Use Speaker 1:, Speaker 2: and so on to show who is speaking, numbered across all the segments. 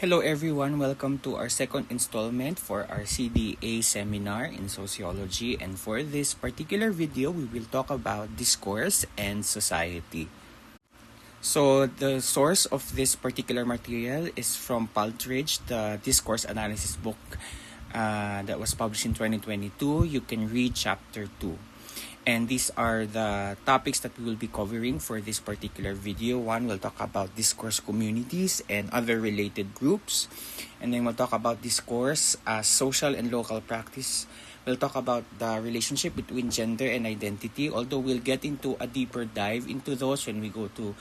Speaker 1: Hello everyone, welcome to our second installment for our CDA seminar in sociology, and for this particular video we will talk about discourse and society. So the source of this particular material is from Paltridge, the Discourse Analysis book that was published in 2022. You can read chapter 2. And these are the topics that we will be covering for this particular video. One, we'll talk about discourse communities and other related groups. And then we'll talk about discourse as social and local practice. We'll talk about the relationship between gender and identity, although we'll get into a deeper dive into those when we go to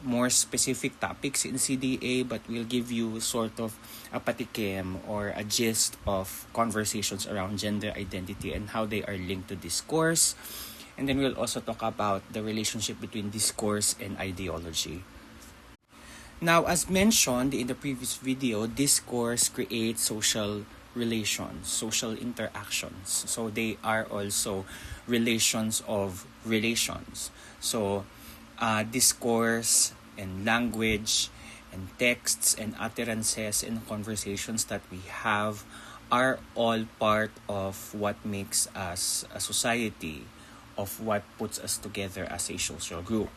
Speaker 1: more specific topics in CDA, but we'll give you sort of a patikim or a gist of conversations around gender identity and how they are linked to discourse. And then we'll also talk about the relationship between discourse and ideology. Now, as mentioned in the previous video, discourse creates social relations, social interactions. So they are also relations of relations. So discourse and language and texts and utterances and conversations that we have are all part of what makes us a society, of what puts us together as a social group.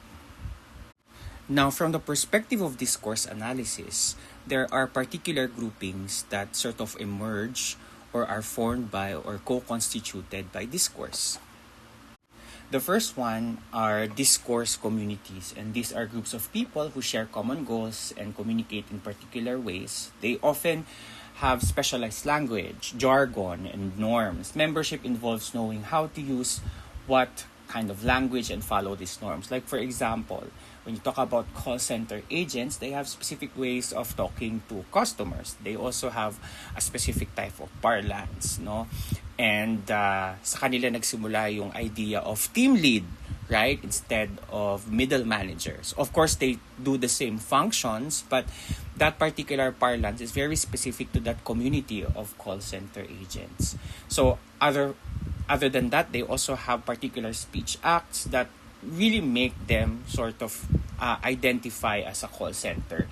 Speaker 1: Now, from the perspective of discourse analysis, there are particular groupings that sort of emerge or are formed by or co-constituted by discourse. The first one are discourse communities, and these are groups of people who share common goals and communicate in particular ways. They often have specialized language, jargon, and norms. Membership involves knowing how to use what kind of language and follow these norms. Like, for example, when you talk about call center agents, they have specific ways of talking to customers. They also have a specific type of parlance, no? And sa kanila nagsimula yung idea of team lead, right? Instead of middle managers. Of course, they do the same functions, but that particular parlance is very specific to that community of call center agents. So other than that, they also have particular speech acts that really make them sort of identify as a call center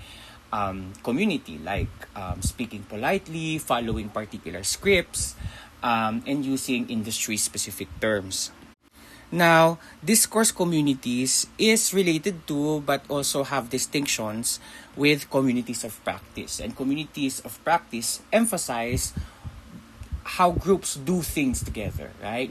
Speaker 1: community, like speaking politely, following particular scripts, and using industry-specific terms. Now, discourse communities is related to but also have distinctions with communities of practice. And communities of practice emphasize how groups do things together, right?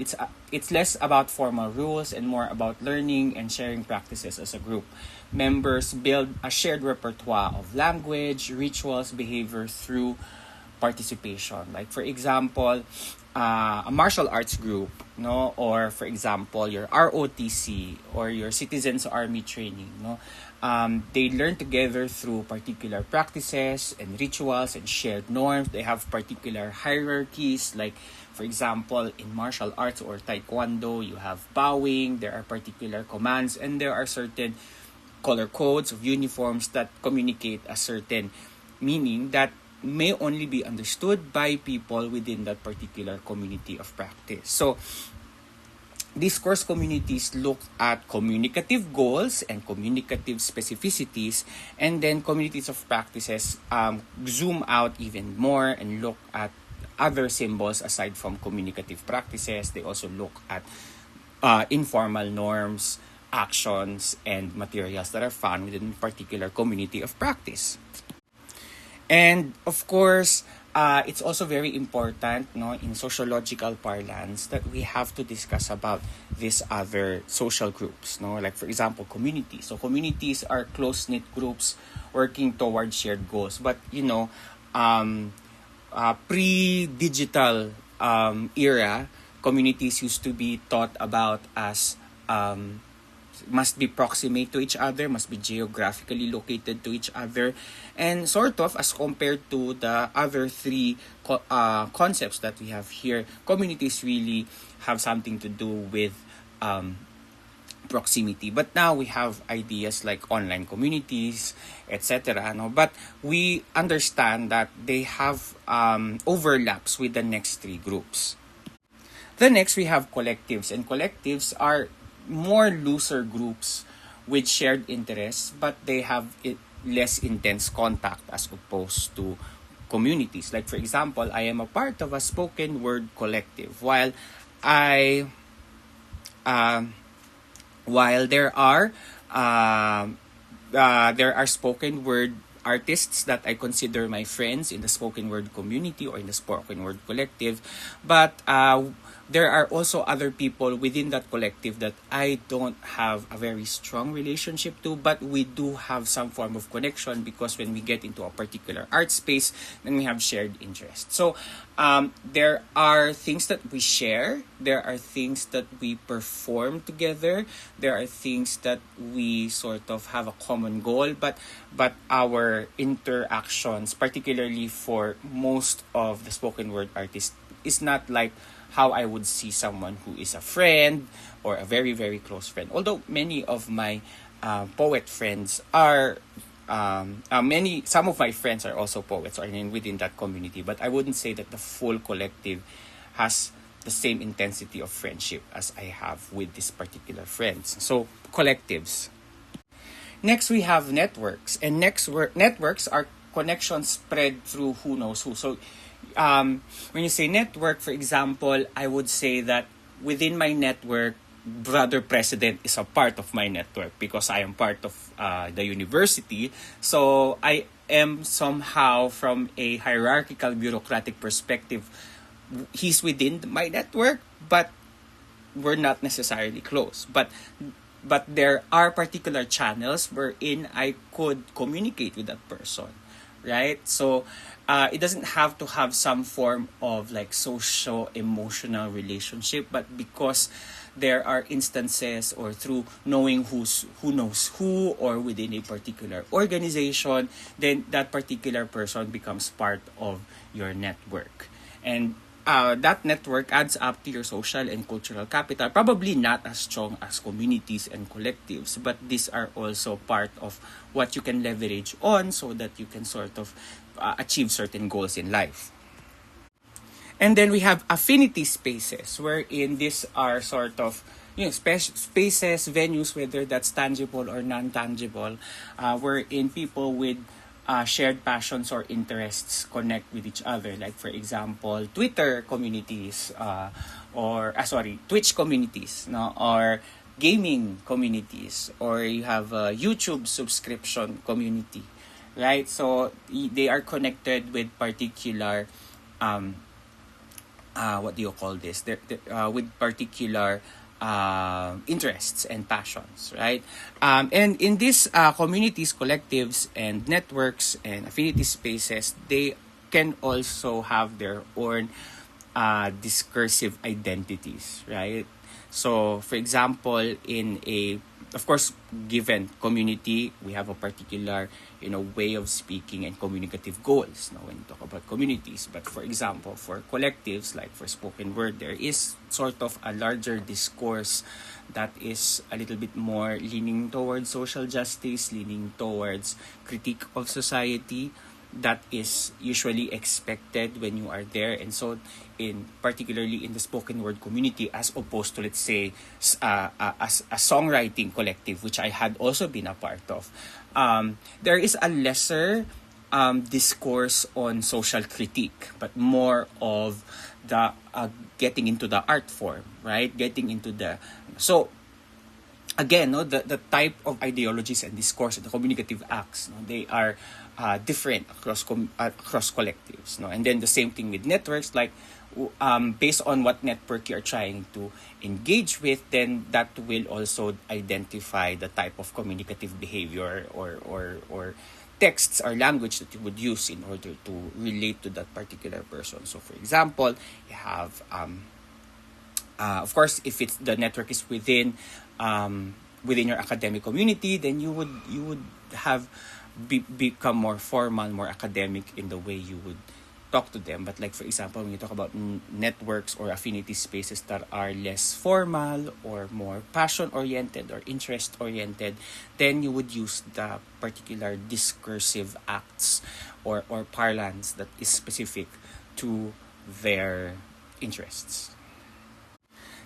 Speaker 1: It's less about formal rules and more about learning and sharing practices as a group. Members build a shared repertoire of language, rituals, behavior through participation. Like, for example, a martial arts group, no, or for example your ROTC or your Citizens Army training, no, they learn together through particular practices and rituals and shared norms. They have particular hierarchies, like for example in martial arts or taekwondo you have bowing, there are particular commands, and there are certain color codes of uniforms that communicate a certain meaning that may only be understood by people within that particular community of practice. So, discourse communities look at communicative goals and communicative specificities, and then communities of practices zoom out even more and look at other symbols aside from communicative practices. They also look at informal norms, actions, and materials that are found within a particular community of practice. And of course, it's also very important, no, in sociological parlance that we have to discuss about these other social groups, no, like for example communities. So communities are close-knit groups working towards shared goals. But pre-digital era, communities used to be thought about as must be proximate to each other, must be geographically located to each other, and sort of as compared to the other three concepts that we have here, communities really have something to do with proximity. But now we have ideas like online communities, etc. No? But we understand that they have overlaps with the next three groups. The next we have collectives, and collectives are more looser groups with shared interests, but they have less intense contact as opposed to communities. Like for example, I am a part of a spoken word collective. I um, while there are spoken word artists that I consider my friends in the spoken word community or in the spoken word collective, but there are also other people within that collective that I don't have a very strong relationship to, but we do have some form of connection because when we get into a particular art space, then we have shared interests. So there are things that we share, there are things that we perform together, there are things that we sort of have a common goal, but our interactions, particularly for most of the spoken word artists, is not like how I would see someone who is a friend or a very, very close friend. Although many of my poet friends are some of my friends are also poets or within that community, but I wouldn't say that the full collective has the same intensity of friendship as I have with these particular friends. So collectives. Next, we have networks, and networks are connections spread through who knows who. So when you say network, for example, I would say that within my network, Brother President is a part of my network because I am part of the university. So I am somehow, from a hierarchical bureaucratic perspective, he's within my network, but we're not necessarily close. But there are particular channels wherein I could communicate with that person, right? So it doesn't have to have some form of like social emotional relationship, but because there are instances or through knowing who knows who or within a particular organization, then that particular person becomes part of your network. And that network adds up to your social and cultural capital. Probably not as strong as communities and collectives, but these are also part of what you can leverage on so that you can sort of achieve certain goals in life. And then we have affinity spaces, wherein these are sort of spaces, venues, whether that's tangible or non-tangible, wherein people with shared passions or interests connect with each other. Like for example, Twitter communities, Twitch communities, no, or gaming communities, or you have a YouTube subscription community, right? So they are connected with particular what do you call this? With particular interests and passions, right? And in these communities, collectives, and networks and affinity spaces, they can also have their own discursive identities, right? So, for example, in a, of course, given community, we have a particular, way of speaking and communicative goals. Now, when you talk about communities, but for example, for collectives, like for spoken word, there is sort of a larger discourse that is a little bit more leaning towards social justice, leaning towards critique of society. That is usually expected when you are there, and so particularly in the spoken word community, as opposed to, let's say, a songwriting collective, which I had also been a part of, there is a lesser discourse on social critique, but more of the getting into the art form, right? Getting into the again, the type of ideologies and discourse and the communicative acts, they are different across collectives, and then the same thing with networks, like based on what network you're trying to engage with, then that will also identify the type of communicative behavior or texts or language that you would use in order to relate to that particular person. So for example, you have of course, if it's the network is within your academic community, then you would have become more formal, more academic in the way you would talk to them. But like for example, when you talk about networks or affinity spaces that are less formal or more passion oriented or interest oriented, then you would use the particular discursive acts or parlance that is specific to their interests.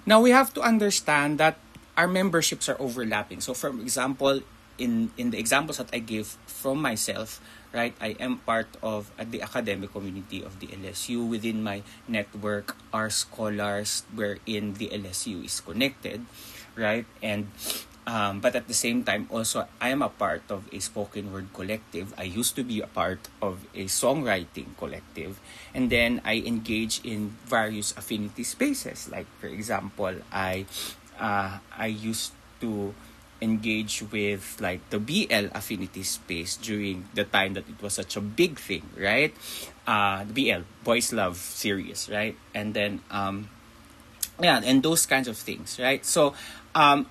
Speaker 1: Now we have to understand that our memberships are overlapping. So for example, in the examples that I gave from myself, right? I am part of the academic community of the LSU. Within my network are scholars wherein the LSU is connected, right? And but at the same time, also, I am a part of a spoken word collective. I used to be a part of a songwriting collective. And then I engage in various affinity spaces. Like, for example, I used to engage with like the BL affinity space during the time that it was such a big thing, right? The BL, Boys Love series, right? And then yeah, and those kinds of things, right? So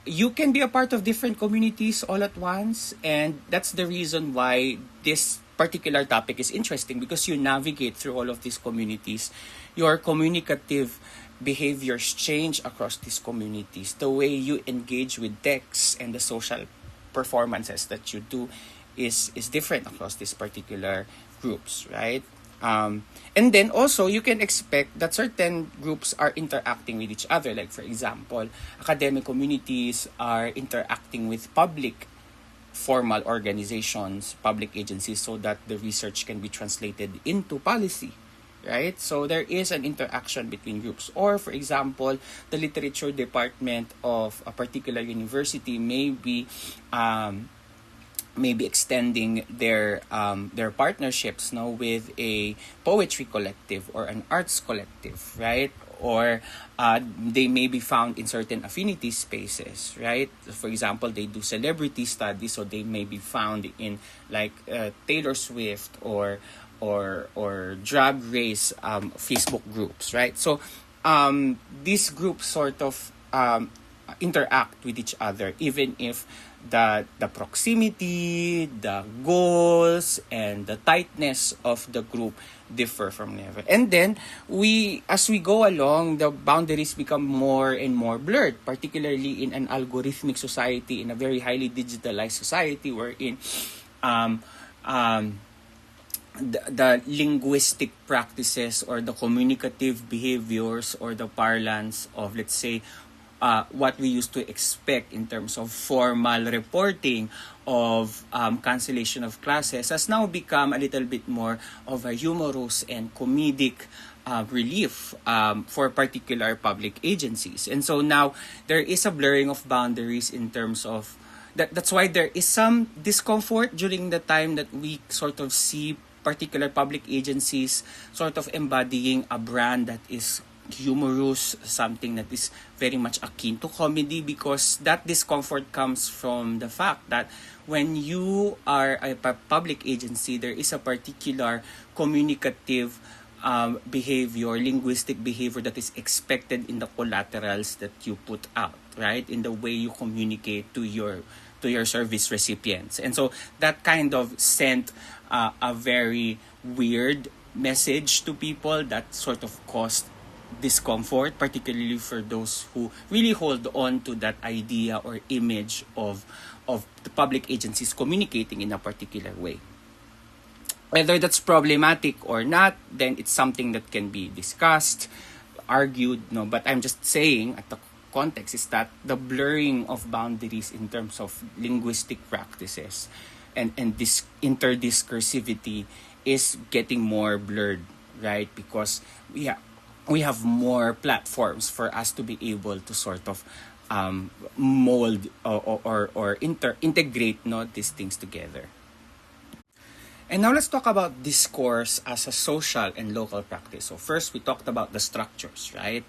Speaker 1: you can be a part of different communities all at once, and that's the reason why this particular topic is interesting, because you navigate through all of these communities. Your communicative behaviors change across these communities. The way you engage with texts and the social performances that you do is different across these particular groups, right? And then also, you can expect that certain groups are interacting with each other. Like, for example, academic communities are interacting with public formal organizations, public agencies, so that the research can be translated into policy, right? So there is an interaction between groups. Or, for example, the literature department of a particular university may be extending their partnerships now with a poetry collective or an arts collective, right? Or they may be found in certain affinity spaces, right? For example, they do celebrity studies, so they may be found in like Taylor Swift or drag race Facebook groups, right? So these groups sort of interact with each other, even if the proximity, the goals, and the tightness of the group differ from never. And then as we go along, the boundaries become more and more blurred, particularly in an algorithmic society, in a very highly digitalized society, wherein the linguistic practices or the communicative behaviors or the parlance of, let's say, what we used to expect in terms of formal reporting of cancellation of classes has now become a little bit more of a humorous and comedic relief for particular public agencies. And so now there is a blurring of boundaries in terms of that's why there is some discomfort during the time that we sort of see particular public agencies sort of embodying a brand that is humorous, something that is very much akin to comedy, because that discomfort comes from the fact that when you are a public agency, there is a particular communicative behavior, linguistic behavior that is expected in the collaterals that you put out, right? In the way you communicate to your service recipients. And so that kind of sent a very weird message to people that sort of caused discomfort, particularly for those who really hold on to that idea or image of the public agencies communicating in a particular way. Whether that's problematic or not, then it's something that can be discussed, argued, no. But I'm just saying, at the context is that the blurring of boundaries in terms of linguistic practices and this interdiscursivity is getting more blurred, right? Because we have more platforms for us to be able to sort of mold or integrate these things together. And now let's talk about discourse as a social and local practice. So first, we talked about the structures, right?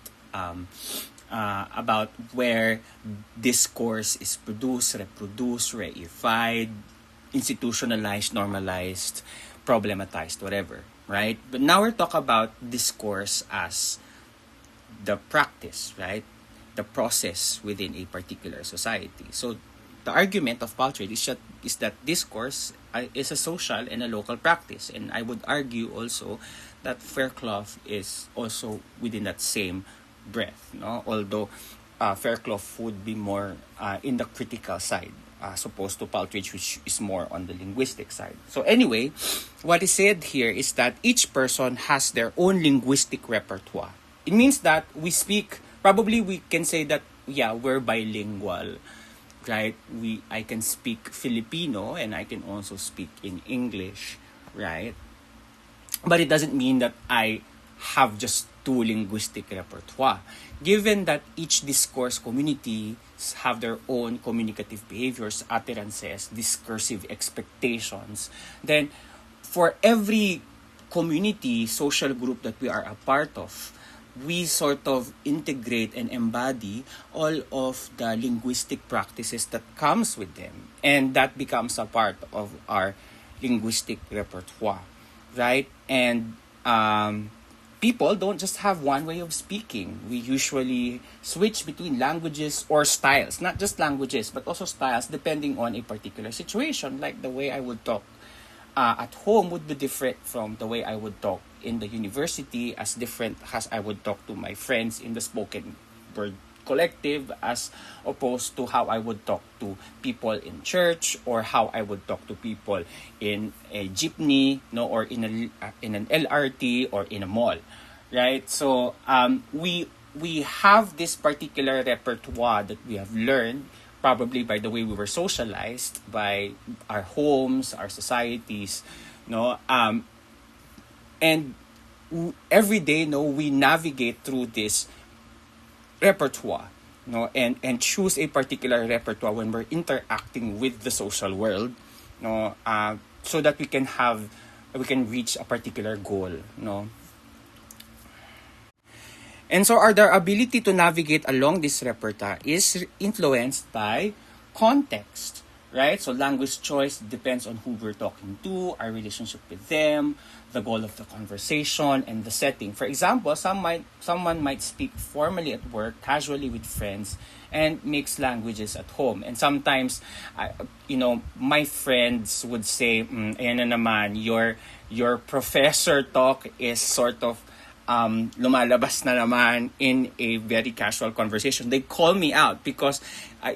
Speaker 1: About where discourse is produced, reproduced, reified, institutionalized, normalized, problematized, whatever, right? But now we're talking about discourse as the practice, right? The process within a particular society. So the argument of Paltridge is that discourse is a social and a local practice. And I would argue also that Fairclough is also within that same breath, no? Although Fairclough would be more in the critical side, as opposed to Paltridge, which is more on the linguistic side. So anyway, what is said here is that each person has their own linguistic repertoire. It means that we can say that, we're bilingual right? I can speak Filipino and I can also speak in English, right? But it doesn't mean that I have just two linguistic repertoire. Given that each discourse community have their own communicative behaviors, utterances, discursive expectations, then for every community, social group that we are a part of, we sort of integrate and embody all of the linguistic practices that comes with them. And that becomes a part of our linguistic repertoire, right? And people don't just have one way of speaking. We usually switch between languages or styles, not just languages, but also styles depending on a particular situation. Like the way I would talk at home would be different from the way I would talk in the university, as different as I would talk to my friends in the spoken word collective, as opposed to how I would talk to people in church, or how I would talk to people in a jeepney, no, or in an LRT or in a mall, right? So we have this particular repertoire that we have learned probably by the way we were socialized, by our homes, our societies, no, and every day, no, we navigate through this repertoire, no, and choose a particular repertoire when we're interacting with the social world, no, so that we can reach a particular goal, no. And so our ability to navigate along this repertoire is influenced by context, right? So language choice depends on who we're talking to, our relationship with them, the goal of the conversation, and the setting. For example, someone might speak formally at work, casually with friends, and mix languages at home. And sometimes, my friends would say, ayan na naman, your professor talk is sort of lumalabas na naman in a very casual conversation. They call me out because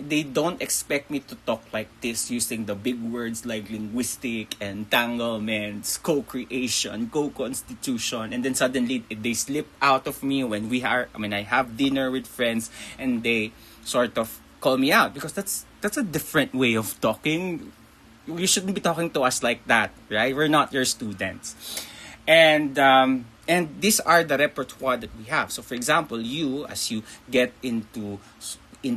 Speaker 1: they don't expect me to talk like this using the big words like linguistic, entanglements, co-creation, co-constitution, and then suddenly they slip out of me when I have dinner with friends, and they sort of call me out because that's a different way of talking. You shouldn't be talking to us like that, right? We're not your students. And these are the repertoire that we have. So for example, as you get into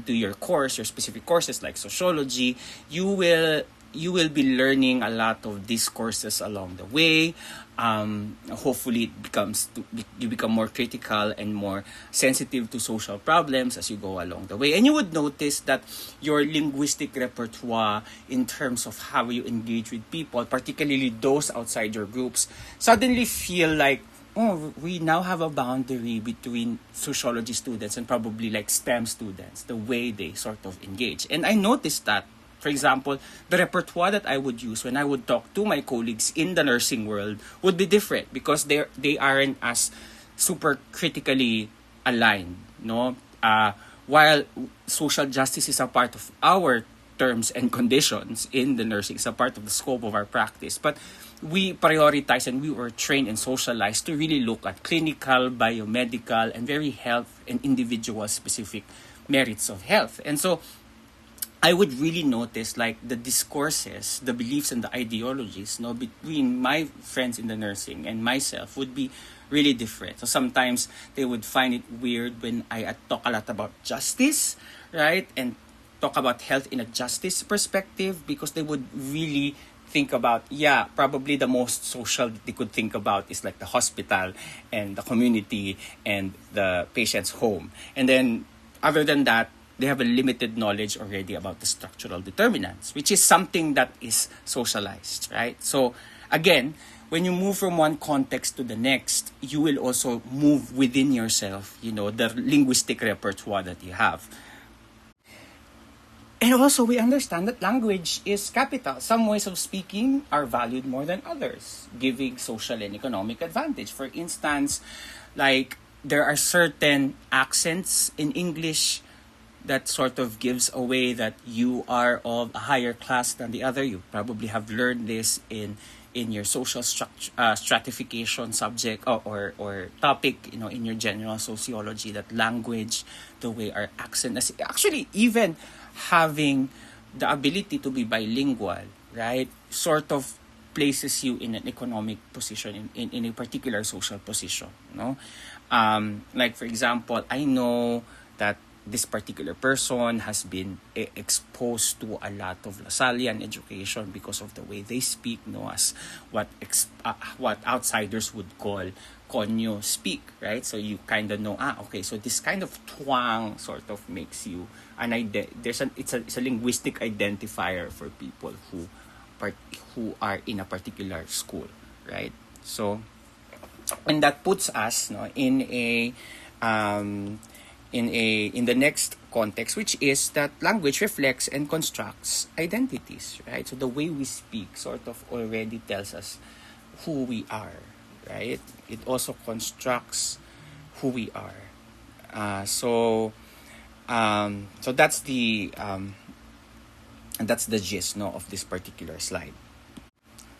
Speaker 1: your course, your specific courses like sociology, you will be learning a lot of discourses along the way. Hopefully you become more critical and more sensitive to social problems as you go along the way. And you would notice that your linguistic repertoire in terms of how you engage with people, particularly those outside your groups, suddenly feel like, oh, we now have a boundary between sociology students and probably like STEM students, the way they sort of engage. And I noticed that, for example, the repertoire that I would use when I would talk to my colleagues in the nursing world would be different because they aren't as super critically aligned, no? While social justice is a part of our terms and conditions in the nursing, it's a part of the scope of our practice, but we prioritize and we were trained and socialized to really look at clinical, biomedical, and very health and individual specific merits of health. And so I would really notice like the discourses, the beliefs, and the ideologies, between my friends in the nursing and myself would be really different. So sometimes they would find it weird when I talk a lot about justice, right? And talk about health in a justice perspective, because they would really think about, probably the most social that they could think about is like the hospital and the community and the patient's home. And then other than that, they have a limited knowledge already about the structural determinants, which is something that is socialized, right? So again, when you move from one context to the next, you will also move within yourself, the linguistic repertoire that you have. And also, we understand that language is capital. Some ways of speaking are valued more than others, giving social and economic advantage. For instance, like there are certain accents in English that sort of gives away that you are of a higher class than the other. You probably have learned this in your social stratification subject or topic, in your general sociology, that language, the way our accent is actually even having the ability to be bilingual, right, sort of places you in an economic position, in a particular social position, no? Like, for example, I know that this particular person has been exposed to a lot of Lasallian education because of the way they speak, no, as what outsiders would call konyo speak, right? So you kind of know, okay, so this kind of twang sort of makes you it's a linguistic identifier for people who are in a particular school, right? So, and that puts us, no, in the next context, which is that language reflects and constructs identities, right? So the way we speak sort of already tells us who we are, right? It also constructs who we are. So that's the gist, no, of this particular slide.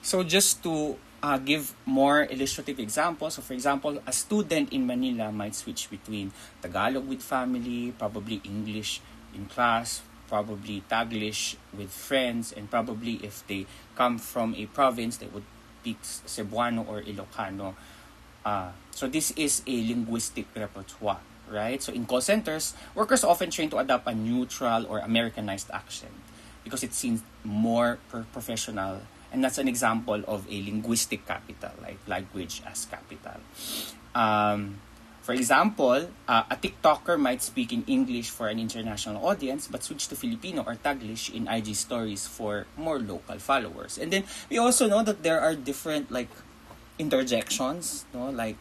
Speaker 1: So just to give more illustrative examples. So for example, a student in Manila might switch between Tagalog with family, probably English in class, probably Taglish with friends, and probably if they come from a province, they would speak Cebuano or Ilocano. So this is a linguistic repertoire, right? So in call centers, workers often train to adopt a neutral or Americanized accent because it seems more professional. And that's an example of a linguistic capital, like language as capital. For example, a TikToker might speak in English for an international audience, but switch to Filipino or Taglish in IG stories for more local followers. And then we also know that there are different like interjections, no? Like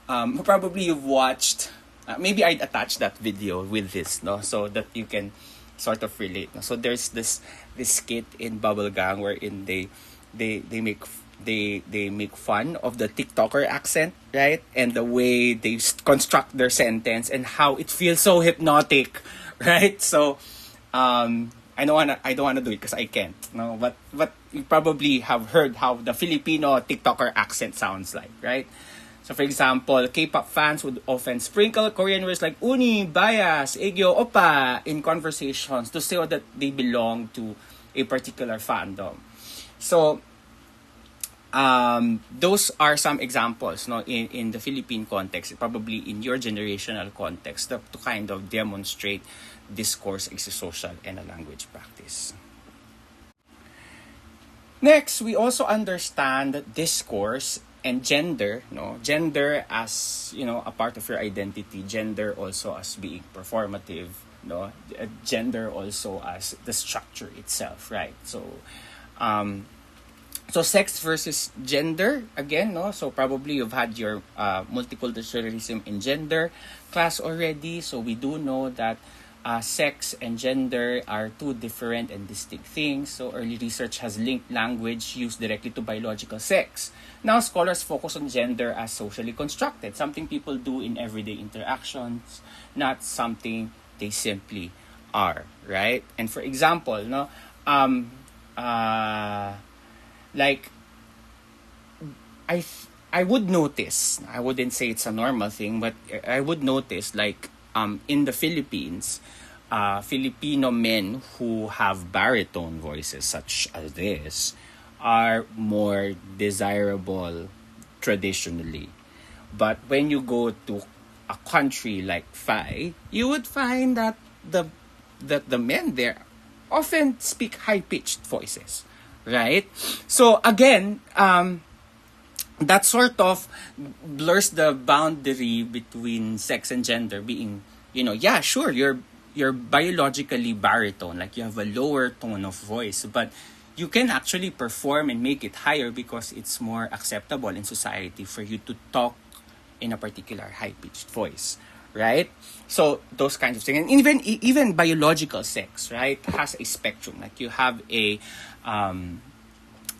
Speaker 1: probably you've watched. Maybe I'd attach that video with this, no, so that you can sort of relate. So there's this skit in Bubblegang wherein they make fun of the TikToker accent, right? And the way they construct their sentence and how it feels so hypnotic, right? So I don't wanna do it because I can't. No, but you probably have heard how the Filipino TikToker accent sounds like, right? So for example, K-pop fans would often sprinkle Korean words like uni, bias, egyo, oppa in conversations to show that they belong to a particular fandom. So those are some examples, no, in the Philippine context, probably in your generational context, to kind of demonstrate discourse as a social and a language practice. Next, we also understand discourse and gender, no, gender as, you know, a part of your identity, gender also as being performative, no, gender also as the structure itself, right? So so sex versus gender again, no, so probably you've had your multiculturalism in gender class already. So we do know that sex and gender are two different and distinct things. So early research has linked language used directly to biological sex. Now scholars focus on gender as socially constructed, something people do in everyday interactions, not something they simply are, right? And for example, no, like I would notice, I wouldn't say it's a normal thing, but I would notice like in the Philippines, Filipino men who have baritone voices such as this are more desirable traditionally. But when you go to a country like Thai, you would find that the men there often speak high-pitched voices, right? So again, that sort of blurs the boundary between sex and gender, being, you know, yeah, sure, you're biologically baritone, like you have a lower tone of voice, but you can actually perform and make it higher because it's more acceptable in society for you to talk in a particular high-pitched voice, right? So those kinds of things. And even biological sex, right, has a spectrum. Like you have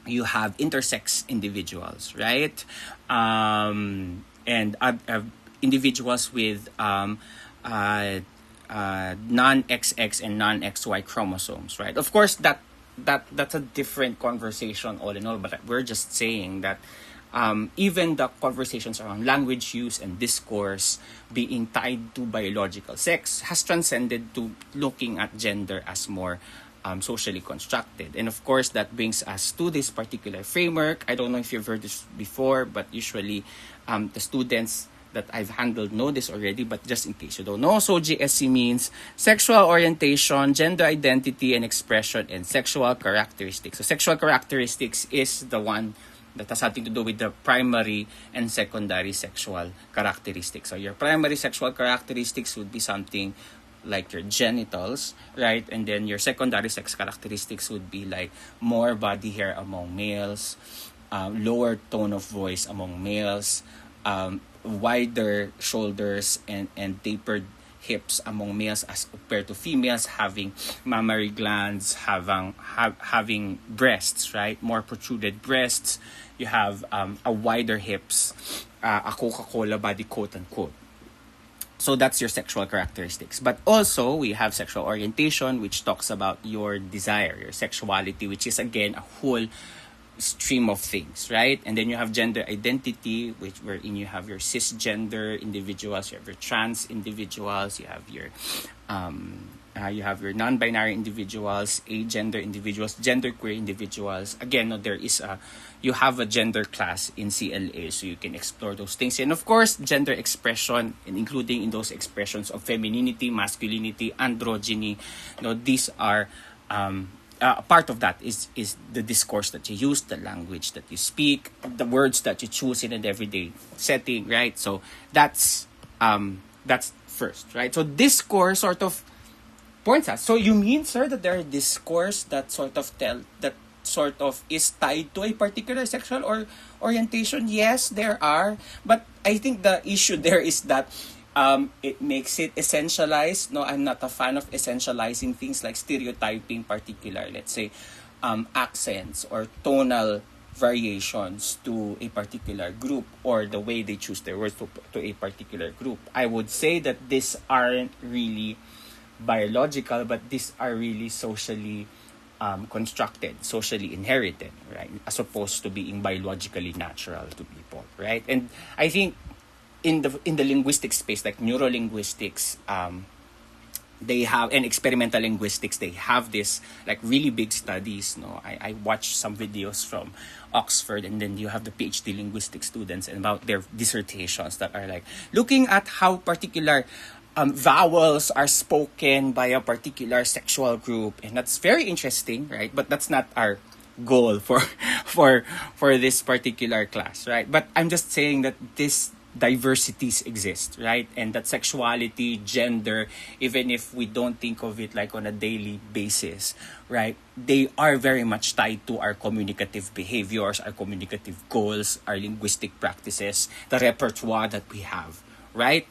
Speaker 1: intersex individuals, right? And individuals with non-XX and non-XY chromosomes, right? Of course, that's a different conversation all in all, but we're just saying that even the conversations around language use and discourse being tied to biological sex has transcended to looking at gender as more socially constructed. And of course, that brings us to this particular framework. I don't know if you've heard this before, but usually the students that I've handled know this already, but just in case you don't know, so GSC means sexual orientation, gender identity and expression, and sexual characteristics. So sexual characteristics is the one that has something to do with the primary and secondary sexual characteristics. So your primary sexual characteristics would be something like your genitals, right? And then your secondary sex characteristics would be like more body hair among males, lower tone of voice among males, wider shoulders and tapered hips among males as compared to females, having mammary glands, having breasts, right? More protruded breasts. You have a wider hips, a Coca-Cola body, quote unquote. So that's your sexual characteristics. But also, we have sexual orientation, which talks about your desire, your sexuality, which is, again, a whole stream of things, right? And then you have gender identity, wherein you have your cisgender individuals, you have your trans individuals, you have your non-binary individuals, agender individuals, genderqueer individuals. Again, you have a gender class in CLA, so you can explore those things. And of course, gender expression, and including in those expressions of femininity, masculinity, androgyny. These are part of that is the discourse that you use, the language that you speak, the words that you choose in an everyday setting, right? So that's first, right? So discourse sort of points us. So you mean, sir, that there are discourse that sort of is tied to a particular sexual or orientation? Yes, there are. But I think the issue there is that it makes it essentialized. No, I'm not a fan of essentializing things like stereotyping particular, let's say, accents or tonal variations to a particular group, or the way they choose their words to a particular group. I would say that these aren't really biological, but these are really socially constructed, socially inherited, right? As opposed to being biologically natural to people, right? And I think in the linguistic space, like neurolinguistics, they have, and experimental linguistics, they have this like really big studies. I watched some videos from Oxford, and then you have the PhD linguistic students and about their dissertations that are like looking at how particular vowels are spoken by a particular sexual group, and that's very interesting, right? But that's not our goal for this particular class, right? But I'm just saying that this diversities exist, right? And that sexuality, gender, even if we don't think of it like on a daily basis, right? They are very much tied to our communicative behaviors, our communicative goals, our linguistic practices, the repertoire that we have, right?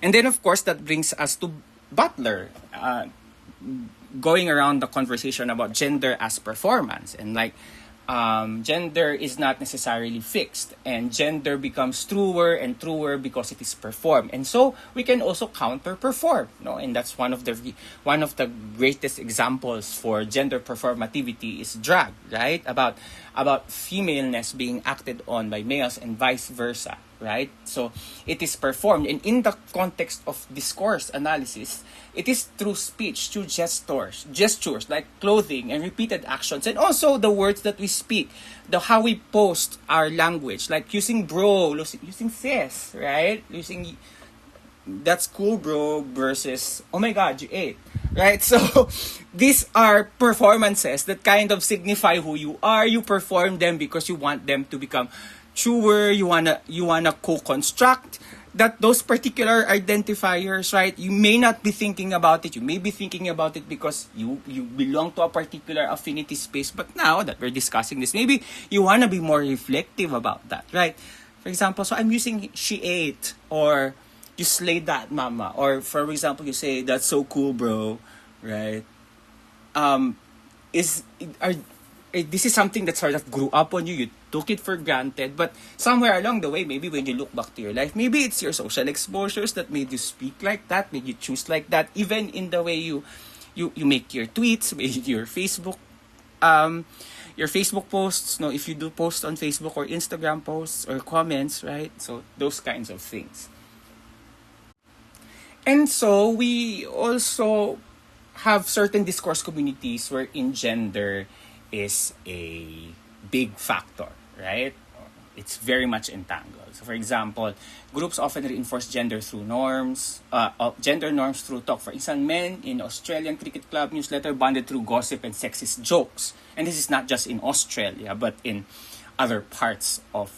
Speaker 1: And then, of course, that brings us to Butler, going around the conversation about gender as performance. And like, gender is not necessarily fixed, and gender becomes truer and truer because it is performed. And so we can also counter-perform, and that's one of the greatest examples for gender performativity is drag, right? About femaleness being acted on by males and vice versa, right? So it is performed, and in the context of discourse analysis, it is through speech, through gestures like clothing and repeated actions, and also the words that we speak, how we post our language, like using bro, using sis, right? Using that's cool, bro, versus oh my god, you ate, right? So these are performances that kind of signify who you are. You perform them because you want them to become truer. You wanna co-construct that those particular identifiers, right? You may not be thinking about it. You may be thinking about it because you belong to a particular affinity space. But now that we're discussing this, maybe you wanna be more reflective about that, right? For example, so I'm using she ate, or you slayed that mama, or for example, you say that's so cool, bro, right? This is something that sort of grew up on you. You took it for granted, but somewhere along the way, maybe when you look back to your life, maybe it's your social exposures that made you speak like that, made you choose like that, even in the way you make your tweets, your Facebook your Facebook posts, no, if you do post on Facebook or Instagram posts or comments, right? So those kinds of things. And so we also have certain discourse communities wherein gender is a big factor, right? It's very much entangled. So for example, groups often reinforce gender through norms, gender norms through talk. For example, men in Australian Cricket Club newsletter bonded through gossip and sexist jokes. And this is not just in Australia, but in other parts of,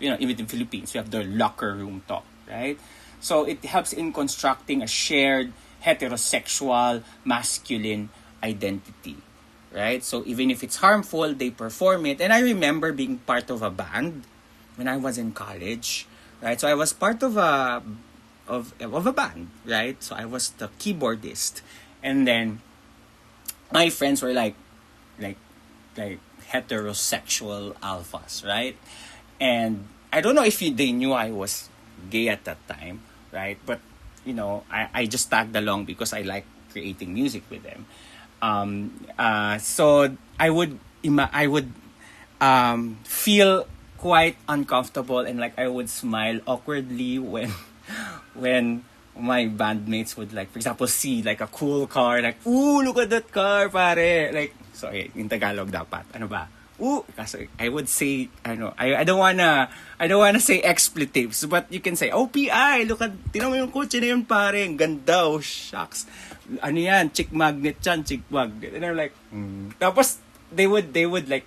Speaker 1: even in Philippines, we have the locker room talk, right? So it helps in constructing a shared heterosexual masculine identity, right? So even if it's harmful, they perform it. And I remember being part of a band when I was in college, right? So I was part of a band, right? So I was the keyboardist, and then my friends were like heterosexual alphas, right? And I don't know if they knew I was gay at that time, right? But I just tagged along because I like creating music with them. So I would feel quite uncomfortable, and like I would smile awkwardly when my bandmates would, like, for example, see like a cool car, like, ooh, look at that car, pare. Like, sorry, in Tagalog dapat. Ano ba? Ooh, kasi I would say, I don't wanna say expletives, but you can say, OPI, look at, tinan mo yung kotse na yun, pare, ang ganda, oh, shucks. Ano yan, chick magnet yan, chick magnet. And I'm like, Tapos, they would like,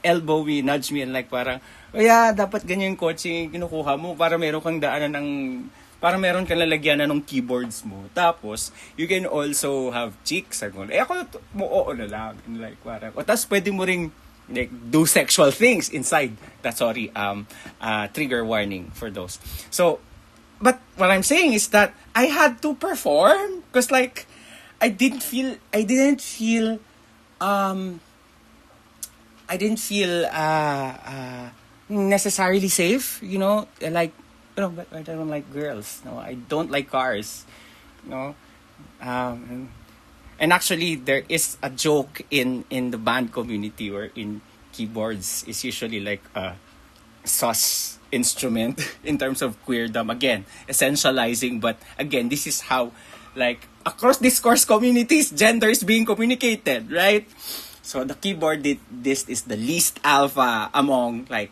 Speaker 1: elbow me, nudge me, and like parang, oh yeah, dapat ganyan yung kotse kinukuha mo para meron kang daanan ng, para meron kang lalagyanan ng keyboards mo. Tapos, you can also have chicks. Ako oo na lang. And like, parang, tapos pwede mo ring, like, do sexual things inside. Trigger warning for those. So, but what I'm saying is that I had to perform because, like, I didn't feel necessarily safe, like, but I don't like girls, no, I don't like cars, and actually there is a joke in the band community where in keyboards is usually like a sus instrument in terms of queerdom, again essentializing, but again this is how, like, across discourse communities gender is being communicated, right? So the keyboardist is the least alpha among, like,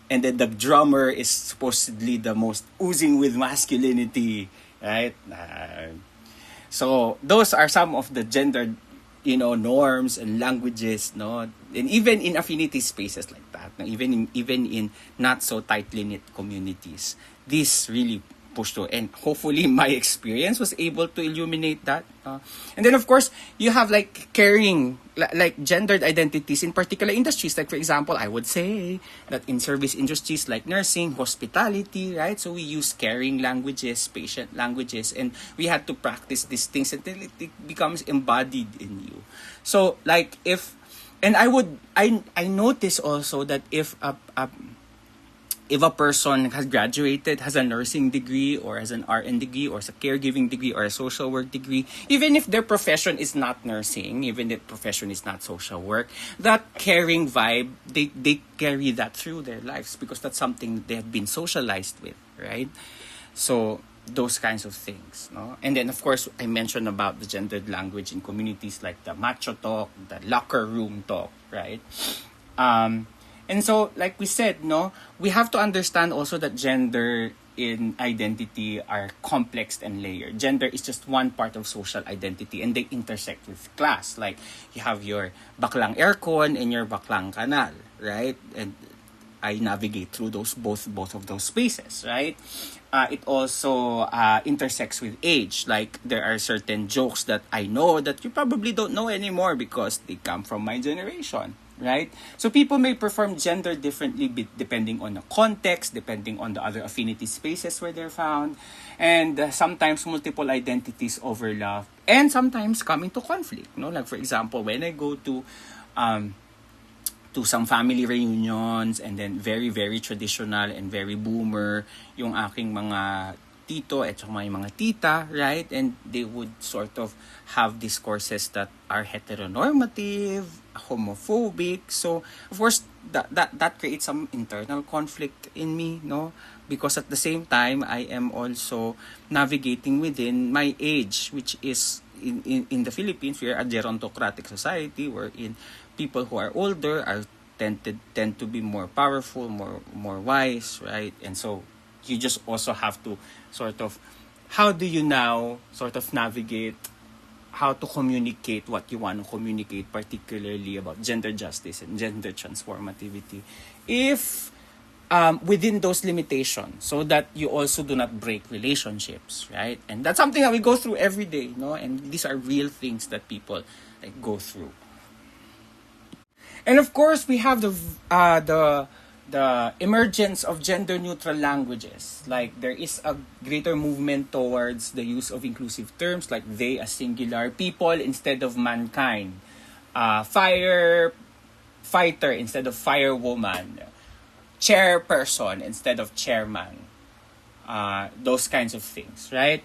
Speaker 1: and then the drummer is supposedly the most oozing with masculinity, right? So those are some of the gender, norms and languages, no, and even in affinity spaces like that, even in not so tightly knit communities, this really pushed through, and hopefully my experience was able to illuminate that. And then of course you have like carrying like gendered identities in particular industries, like for example I would say that in service industries like nursing, hospitality, right? So we use caring languages, patient languages, and we had to practice these things until it becomes embodied in you. So like I notice also that if a person has graduated, has a nursing degree or has an RN degree or has a caregiving degree or a social work degree, even if their profession is not nursing, even if profession is not social work, that caring vibe, they carry that through their lives because that's something they have been socialized with, right? So those kinds of things, no? And then of course I mentioned about the gendered language in communities like the macho talk, the locker room talk, right? And so, like we said, no, we have to understand also that gender in identity are complex and layered. Gender is just one part of social identity and they intersect with class. Like, you have your baklang aircon and your baklang kanal, right? And I navigate through those both of those spaces, right? It also intersects with age. Like, there are certain jokes that I know that you probably don't know anymore because they come from my generation, right? So people may perform gender differently depending on the context, depending on the other affinity spaces where they're found, and sometimes multiple identities overlap and sometimes come into conflict, no? Like, for example, when I go to some family reunions and then very, very traditional and very boomer yung aking mga tito at saka may mga tita, right? And they would sort of have discourses that are heteronormative, homophobic. So, of course, that creates some internal conflict in me, no? Because at the same time, I am also navigating within my age, which is in the Philippines, we are a gerontocratic society wherein people who are older are tend to be more powerful, more wise, right? And so you just also have to sort of, how do you now sort of navigate how to communicate what you want to communicate, particularly about gender justice and gender transformativity, if within those limitations, so that you also do not break relationships, right? And that's something that we go through every day, no? And these are real things that people like go through. And of course, we have the emergence of gender-neutral languages. Like, there is a greater movement towards the use of inclusive terms like they as singular, people instead of mankind, firefighter instead of firewoman, chairperson instead of chairman, those kinds of things, right?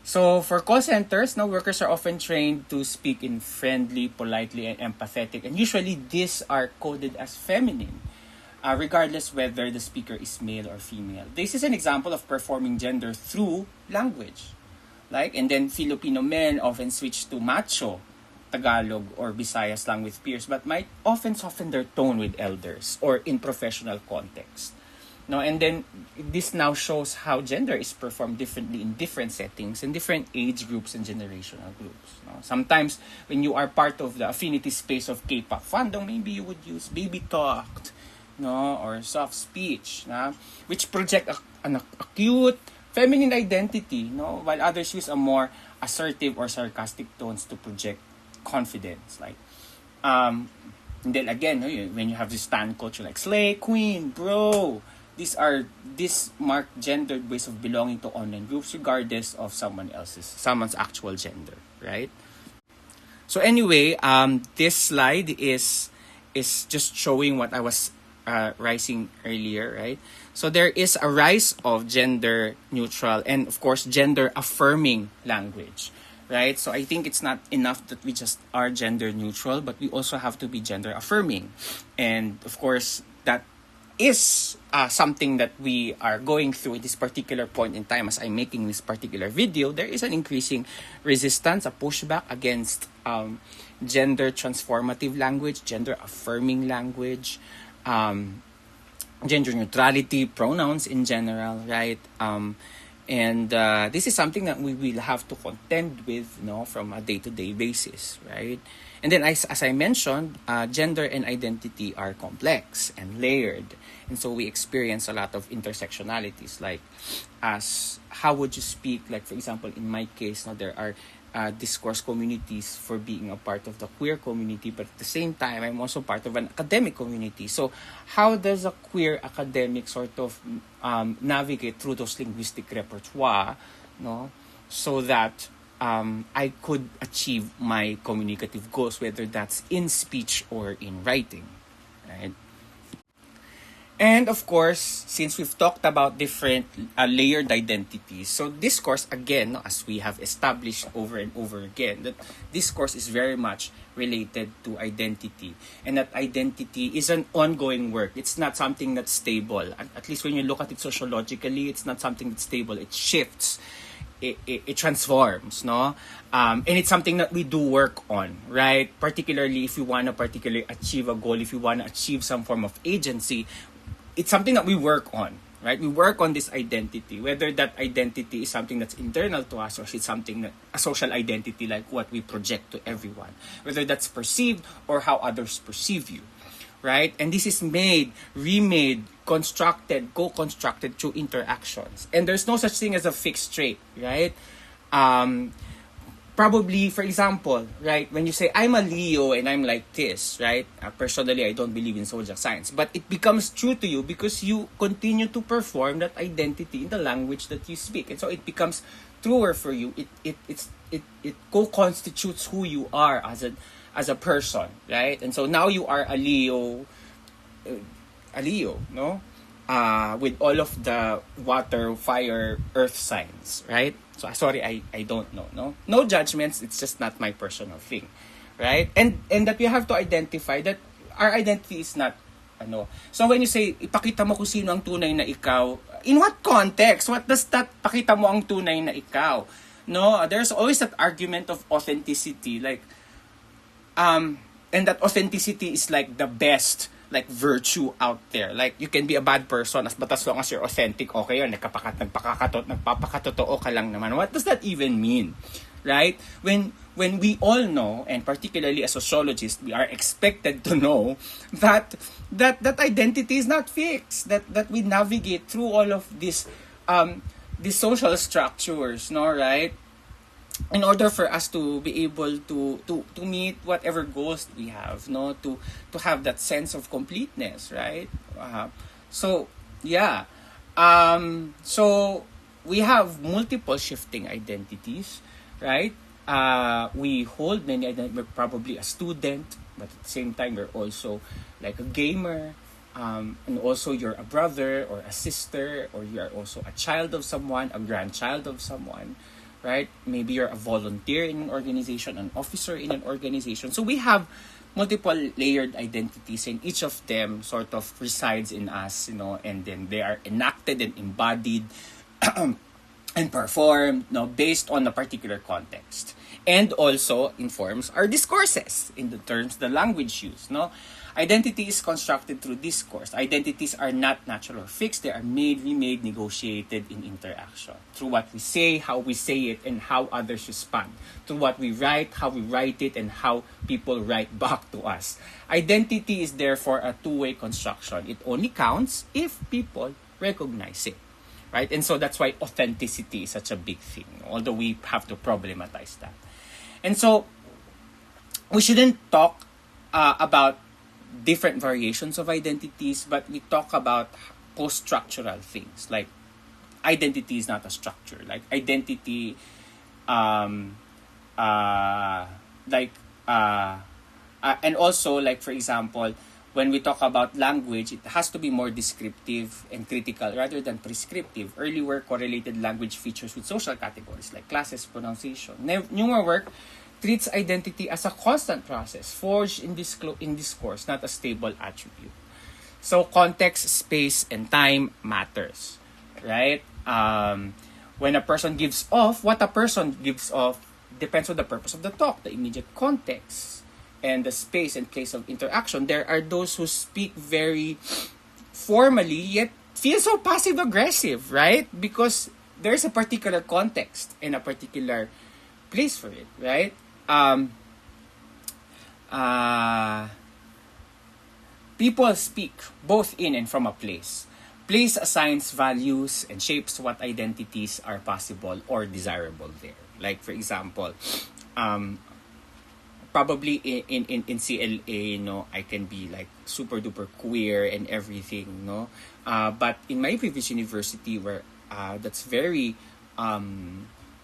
Speaker 1: So for call centers, now workers are often trained to speak in friendly, politely, and empathetic. And usually these are coded as feminine, regardless whether the speaker is male or female. This is an example of performing gender through language. And then Filipino men often switch to macho, Tagalog, or Visayas slang with peers, but might often soften their tone with elders or in professional context. No, and then this now shows how gender is performed differently in different settings, in different age groups and generational groups. No? Sometimes when you are part of the affinity space of K-pop fandom, maybe you would use baby talk, no, or soft speech, no? Which project a cute feminine identity, no, while others use a more assertive or sarcastic tones to project confidence. And then again, when you have this stan culture like slay queen, bro, these mark gendered ways of belonging to online groups regardless of someone's actual gender, right? So anyway, this slide is just showing what I was rising earlier, right? So there is a rise of gender neutral and of course gender affirming language, right? So I think it's not enough that we just are gender neutral, but we also have to be gender affirming. And of course, that is something that we are going through at this particular point in time. As I'm making this particular video, there is an increasing resistance, a pushback against gender transformative language, gender affirming language, gender neutrality, pronouns in general, right? And this is something that we will have to contend with, from a day-to-day basis, right? And then, as I mentioned, gender and identity are complex and layered. And so we experience a lot of intersectionalities, like as how would you speak, like for example, in my case, there are discourse communities for being a part of the queer community, but at the same time, I'm also part of an academic community. So how does a queer academic sort of navigate through those linguistic repertoire, so that I could achieve my communicative goals, whether that's in speech or in writing, right? And of course, since we've talked about different layered identities, so discourse, again, as we have established over and over again, that discourse is very much related to identity. And that identity is an ongoing work. It's not something that's stable. At least when you look at it sociologically, it's not something that's stable. It shifts. It transforms, and it's something that we do work on, right? Particularly if you want to particularly achieve a goal, if you want to achieve some form of agency, it's something that we work on, right? We work on this identity, whether that identity is something that's internal to us or it's something that a social identity, like what we project to everyone, whether that's perceived or how others perceive you, right? And this is made, remade, constructed, co-constructed through interactions. And there's no such thing as a fixed trait, right? Probably, for example, right, when you say, I'm a Leo and I'm like this, right? Personally, I don't believe in zodiac signs. But it becomes true to you because you continue to perform that identity in the language that you speak. And so it becomes truer for you. It co-constitutes who you are as a person, right? And so now you are a Leo, no? with all of the water, fire, earth signs, right? So sorry, I don't know, no judgments. It's just not my personal thing, right? And that we have to identify that our identity is not ano. So when you say ipakita mo kung sino ang tunay na ikaw, in what context? What does that pakita mo ang tunay na ikaw? No, there's always that argument of authenticity, like and that authenticity is like the best like virtue out there. Like you can be a bad person but as long as you're authentic, okay yun, nagpapakatotoo ka lang naman. What does that even mean? Right? When we all know, and particularly as sociologists, we are expected to know that identity is not fixed, that we navigate through all of these social structures, no, right? In order for us to be able to meet whatever goals we have, no, to have that sense of completeness, right? So yeah, so we have multiple shifting identities, right? We hold many identities. We're probably a student, but at the same time we're also like a gamer, and also you're a brother or a sister, or you are also a child of someone, a grandchild of someone, right? Maybe you're a volunteer in an organization, an officer in an organization. So we have multiple layered identities, and each of them sort of resides in us, and then they are enacted and embodied and performed, based on a particular context, and also informs our discourses in the terms, the language used, Identity is constructed through discourse. Identities are not natural or fixed. They are made, remade, negotiated in interaction. Through what we say, how we say it, and how others respond. Through what we write, how we write it, and how people write back to us. Identity is therefore a two-way construction. It only counts if people recognize it. Right? And so that's why authenticity is such a big thing, although we have to problematize that. And so we shouldn't talk about different variations of identities, but we talk about post-structural things. Like identity is not a structure. Like identity, and also, like, for example, when we talk about language, it has to be more descriptive and critical rather than prescriptive. Early work correlated language features with social categories like classes, pronunciation. Newer work treats identity as a constant process, forged in discourse, not a stable attribute. So context, space, and time matters, right? When a person gives off, what a person gives off depends on the purpose of the talk, the immediate context, and the space and place of interaction. There are those who speak very formally, yet feel so passive-aggressive, right? Because there's a particular context and a particular place for it, right? People speak both in and from a place. Place assigns values and shapes what identities are possible or desirable there. Like, for example, probably in CLA, I can be like super duper queer and everything, but in my previous university where that's very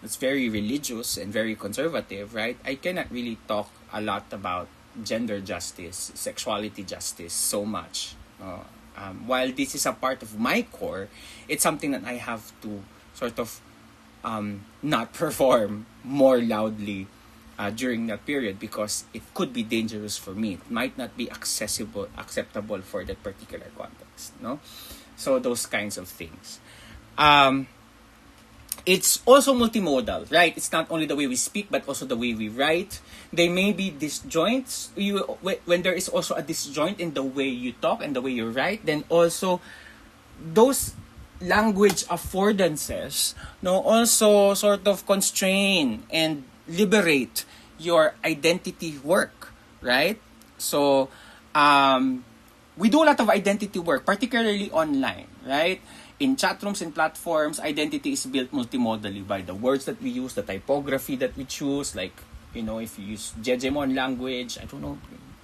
Speaker 1: religious and very conservative, right? I cannot really talk a lot about gender justice, sexuality justice so much. While this is a part of my core, it's something that I have to sort of not perform more loudly during that period because it could be dangerous for me. It might not be acceptable for that particular context, So those kinds of things. It's also multimodal, right? It's not only the way we speak, but also the way we write. There may be disjoints. When there is also a disjoint in the way you talk and the way you write, then also those language affordances, also sort of constrain and liberate your identity work, right? So, we do a lot of identity work, particularly online, right? In chat rooms and platforms, identity is built multimodally by the words that we use, the typography that we choose. Like, if you use Jejemon language, I don't know,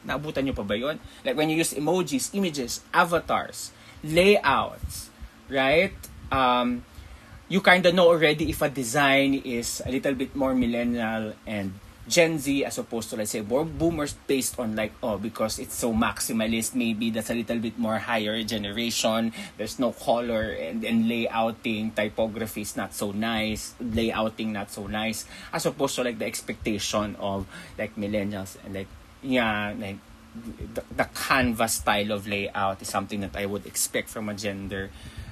Speaker 1: naabutan nyo pa ba yun? Like when you use emojis, images, avatars, layouts, right? You kind of know already if a design is a little bit more millennial and Gen Z as opposed to, let's say, more boomers, based on like, oh, because it's so maximalist, maybe that's a little bit more higher generation. There's no color and layouting, typography is not so nice, layouting not so nice, as opposed to like the expectation of like millennials and like, yeah, like the canvas style of layout is something that I would expect from a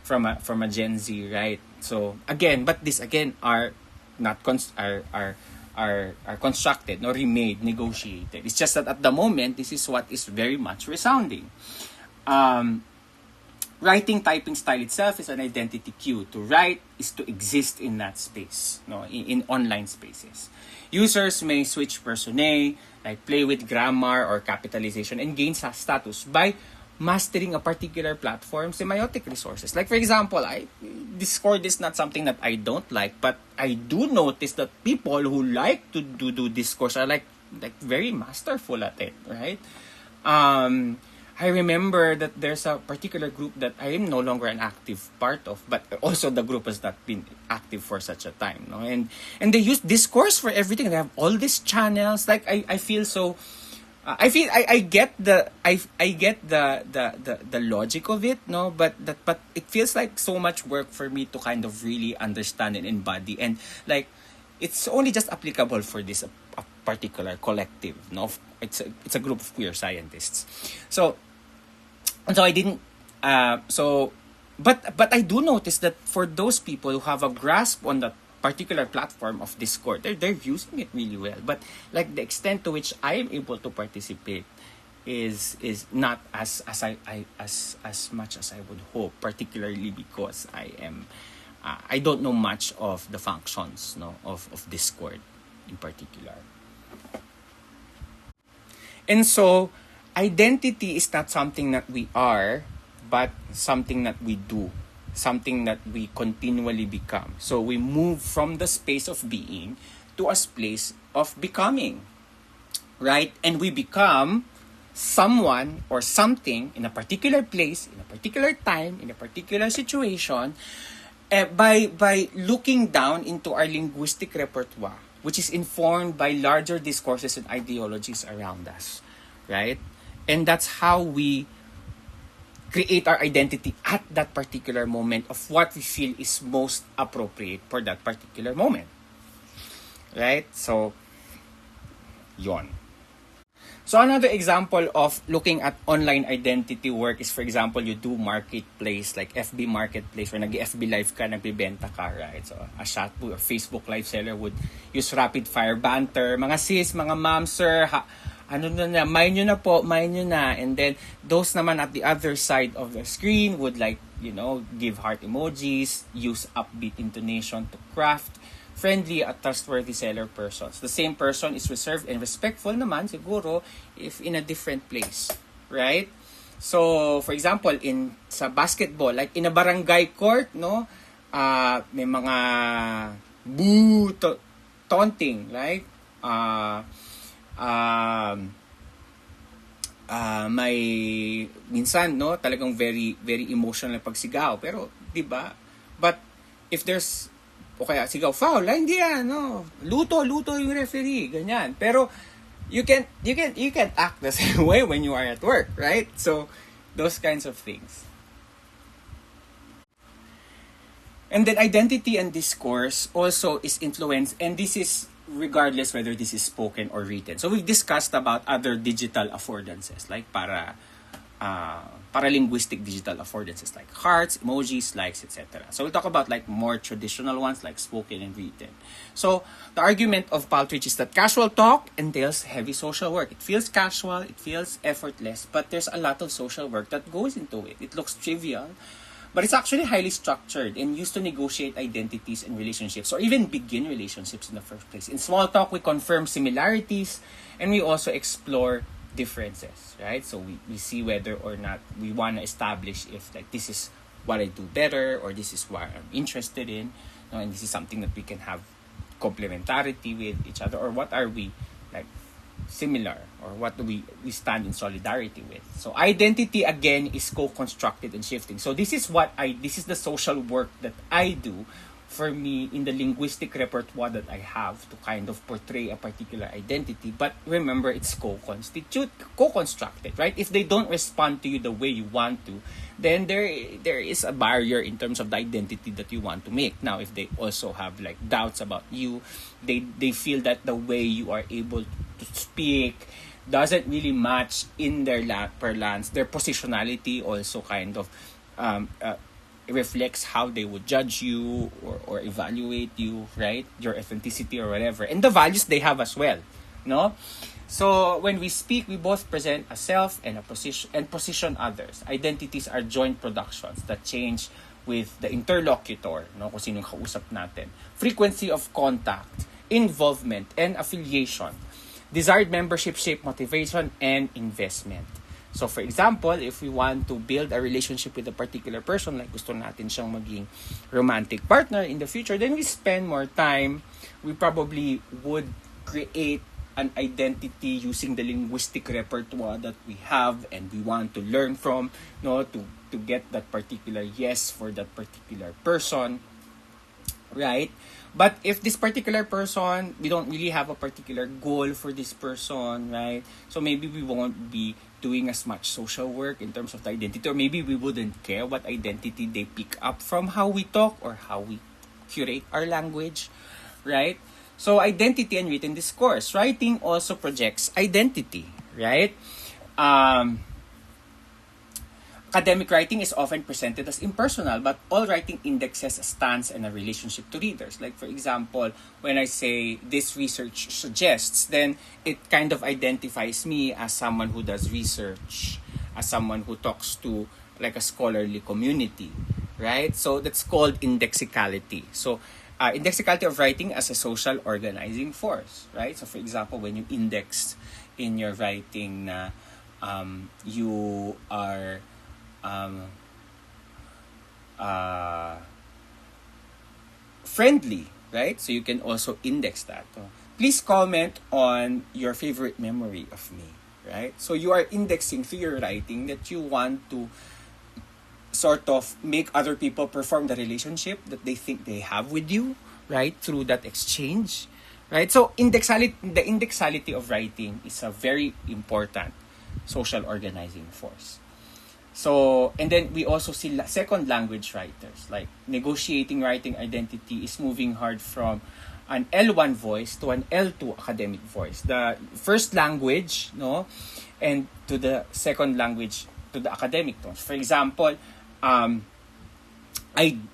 Speaker 1: from a Gen Z, right? So again, but this again are not are constructed, no, remade, negotiated. It's just that at the moment, this is what is very much resounding. Writing typing style itself is an identity cue. To write is to exist in that space, no, in online spaces. Users may switch personae, like play with grammar or capitalization, and gain status by mastering a particular platform semiotic resources. Like for example, Discord is not something that I don't like, but I do notice that people who like to do discourse are like very masterful at it, right? I remember that there's a particular group that I am no longer an active part of, but also the group has not been active for such a time, no? And they use discourse for everything. They have all these channels. Like I feel so. I get the logic of it, no, but it feels like so much work for me to kind of really understand and embody, and like it's only just applicable for this a particular collective, no. It's a group of queer scientists, so I didn't but I do notice that for those people who have a grasp on that particular platform of Discord, they're using it really well. But like the extent to which I am able to participate is not as much as I would hope, particularly because I don't know much of the functions, no, of Discord in particular. And so identity is not something that we are, but something that we do, something that we continually become. So we move from the space of being to a place of becoming, right? And we become someone or something in a particular place, in a particular time, in a particular situation, by looking down into our linguistic repertoire, which is informed by larger discourses and ideologies around us, right? And that's how we create our identity at that particular moment of what we feel is most appropriate for that particular moment. Right? So, yon. So another example of looking at online identity work is, for example, you do marketplace, like FB marketplace, where nag-FB live ka, nagbibenta ka, right? So a Shopee or Facebook live seller would use rapid fire banter, mga sis, mga ma'am, sir, main nyo na po, main nyo na. And then, those naman at the other side of the screen would give heart emojis, use upbeat intonation to craft friendly at trustworthy seller persons. The same person is reserved and respectful naman, siguro, if in a different place. Right? So, for example, sa basketball, like in a barangay court, no, may mga boo, taunting, right? May minsan, no, talagang very very emotional na pagsigaw, pero 'di ba? But if there's kaya sigaw, foul, hindi yan, no, luto yung referee, ganyan. Pero you can't act the same way when you are at work, right? So those kinds of things. And then identity and discourse also is influenced, and this is regardless whether this is spoken or written. So we've discussed about other digital affordances, like paralinguistic digital affordances like hearts, emojis, likes, etc. So we'll talk about like more traditional ones like spoken and written. So the argument of Paltridge is that casual talk entails heavy social work. It feels casual, it feels effortless, but there's a lot of social work that goes into it. It looks trivial, but it's actually highly structured and used to negotiate identities and relationships, or even begin relationships in the first place. In small talk, we confirm similarities, and we also explore differences, right? So we see whether or not we want to establish if like this is what I do better, or this is what I'm interested in, and this is something that we can have complementarity with each other, or what are we like similar, or what do we stand in solidarity with. So identity again is co-constructed and shifting. So this is the social work that I do for me in the linguistic repertoire that I have to kind of portray a particular identity. But remember, it's co-constructed, right? If they don't respond to you the way you want to, then there is a barrier in terms of the identity that you want to make. Now, if they also have like doubts about you, they feel that the way you are able to speak doesn't really match in their parlance. Their positionality also kind of reflects how they would judge you or evaluate you, right? Your authenticity or whatever. And the values they have as well, no? So when we speak, we both present a self and a position others. Identities are joint productions that change with the interlocutor, no? Kung sinong kausap natin. Frequency of contact, involvement, and affiliation. Desired membership shape motivation and investment. So for example, if we want to build a relationship with a particular person, like gusto natin siyang maging romantic partner in the future, then we spend more time. We probably would create an identity using the linguistic repertoire that we have and we want to learn from, no, to get that particular yes for that particular person, right? But if this particular person, we don't really have a particular goal for this person, right? So maybe we won't be doing as much social work in terms of the identity, or maybe we wouldn't care what identity they pick up from how we talk or how we curate our language, right? So identity and written discourse. Writing also projects identity, right? Academic writing is often presented as impersonal, but all writing indexes a stance and a relationship to readers. Like for example, when I say this research suggests, then it kind of identifies me as someone who does research, as someone who talks to like a scholarly community, right? So that's called indexicality. So indexicality of writing as a social organizing force, right? So for example, when you index in your writing na you are friendly, right? So you can also index that. Please comment on your favorite memory of me, right? So you are indexing through your writing that you want to sort of make other people perform the relationship that they think they have with you, right? Through that exchange, right? So the indexality of writing is a very important social organizing force. So, and then we also see second language writers, like negotiating writing identity is moving hard from an L1 voice to an L2 academic voice. The first language, no, and to the second language, to the academic tones. For example, I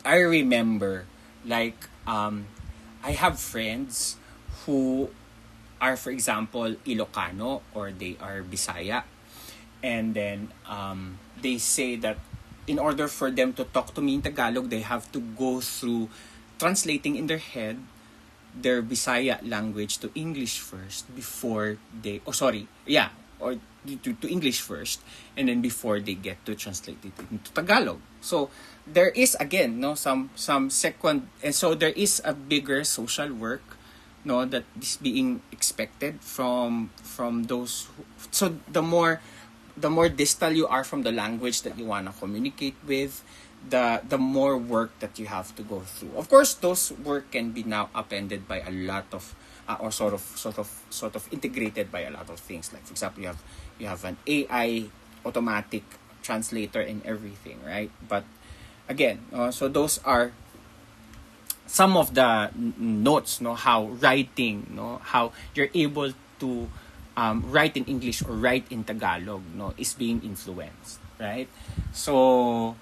Speaker 1: remember, like, I have friends who are, for example, Ilocano or they are Bisaya. And then they say that in order for them to talk to me in Tagalog, they have to go through translating in their head their Bisaya language to English first before they... or to English first, and then before they get to translate it into Tagalog. So there is, again, no, some second... And so there is a bigger social work, no, that is being expected from those... So the more distal you are from the language that you want to communicate with, the more work that you have to go through. Of course, those work can be now appended by a lot of or sort of integrated by a lot of things. Like for example, you have an AI automatic translator and everything, right? But again, so those are some of the notes, no, how writing, no, how you're able to write in English or write in Tagalog, no, is being influenced, right? So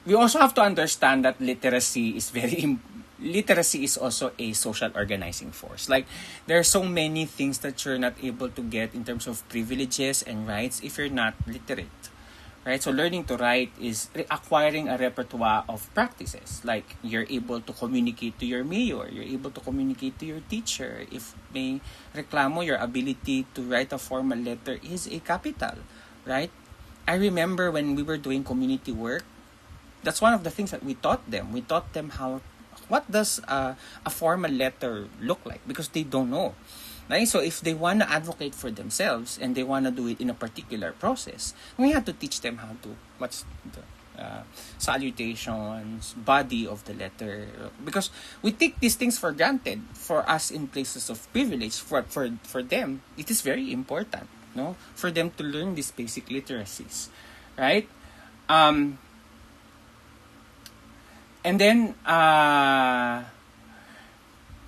Speaker 1: we also have to understand that literacy is also a social organizing force. Like there are so many things that you're not able to get in terms of privileges and rights if you're not literate, right? So learning to write is acquiring a repertoire of practices. Like you're able to communicate to your mayor, you're able to communicate to your teacher. If may reklamo, your ability to write a formal letter is a capital, right? I remember when we were doing community work, that's one of the things that we taught them. We taught them what does a formal letter look like, because they don't know. Right? So if they want to advocate for themselves and they want to do it in a particular process, we have to teach them how to, salutations, body of the letter, because we take these things for granted. For us in places of privilege, for them, it is very important, no, for them to learn these basic literacies, right? And then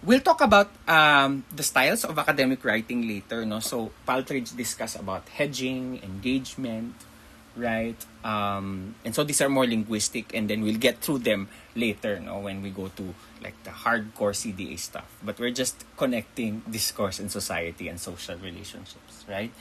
Speaker 1: we'll talk about the styles of academic writing later, no? So Paltridge discussed about hedging, engagement, right? And so these are more linguistic, and then we'll get through them later, no, when we go to like the hardcore CDA stuff. But we're just connecting discourse and society and social relationships, right?